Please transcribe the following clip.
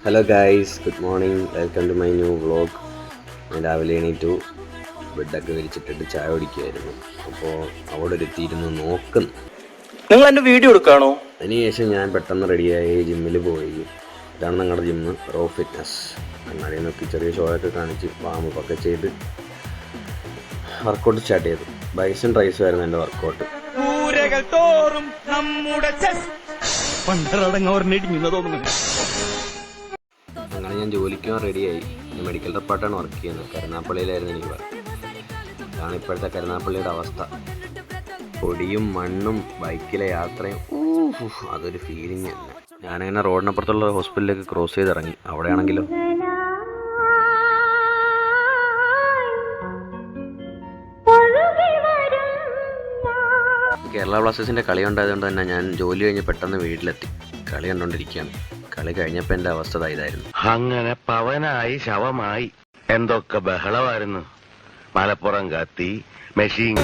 Hello guys, good morning. Welcome to my new vlog. ഞാൻ രാവിലെ എണീറ്റു, ബെഡൊക്കെ വിരിച്ചിട്ടിട്ട് ചായ കുടിക്കുമായിരുന്നു. അപ്പോൾ അവിടെ എത്തിയിരുന്നു നോക്കുന്നു. നിങ്ങൾ എൻ്റെ വീഡിയോ എടുക്കുകയാണോ? അതിനുശേഷം ഞാൻ പെട്ടെന്ന് റെഡിയായി ജിമ്മിൽ പോയി. ഇതാണ് ഞങ്ങളുടെ ജിമ്മ്, റോ ഫിറ്റ്നസ്. കണ്ണാടിയിൽ നോക്കി ചെറിയ ഷോ ഒക്കെ കാണിച്ച് വാമപ്പൊക്കെ ചെയ്ത് വർക്കൗട്ട് സ്റ്റാർട്ട് ചെയ്തു. ബൈസും ട്രൈസും ആയിരുന്നു എൻ്റെ വർക്കൗട്ട്. അങ്ങനെ ഞാൻ ജോലിക്കും റെഡിയായി. ഞാൻ മെഡിക്കൽ റിപ്പോർട്ടാണ് വർക്ക് ചെയ്യുന്നത്. കരുനാപ്പള്ളിയിലായിരുന്നു എനിക്ക് വർക്ക്. ഇതാണ് ഇപ്പോഴത്തെ കരുനാപ്പള്ളിയുടെ അവസ്ഥ. പൊടിയും മണ്ണും ബൈക്കിലെ യാത്രയും അതൊരു ഫീലിംഗ് തന്നെ. ഞാനങ്ങനെ റോഡിനപ്പുറത്തുള്ള ഹോസ്പിറ്റലിലേക്ക് ക്രോസ് ചെയ്തിറങ്ങി. അവിടെയാണെങ്കിലോ കേരള ബ്ലാസ്റ്റേഴ്സിൻ്റെ കളി ഉണ്ടായതുകൊണ്ട് തന്നെ ഞാൻ ജോലി കഴിഞ്ഞ് പെട്ടെന്ന് വീട്ടിലെത്തി. കളി കണ്ടുകൊണ്ടിരിക്കുകയാണ്. കളി കഴിഞ്ഞപ്പോൾ എൻ്റെ അവസ്ഥ ഇതായിരുന്നു. അങ്ങനെ പവനായി ശവമായി എന്തൊക്കെ ബഹളമായിരുന്നു. മലപ്പുറം കത്തി മെഷീൻ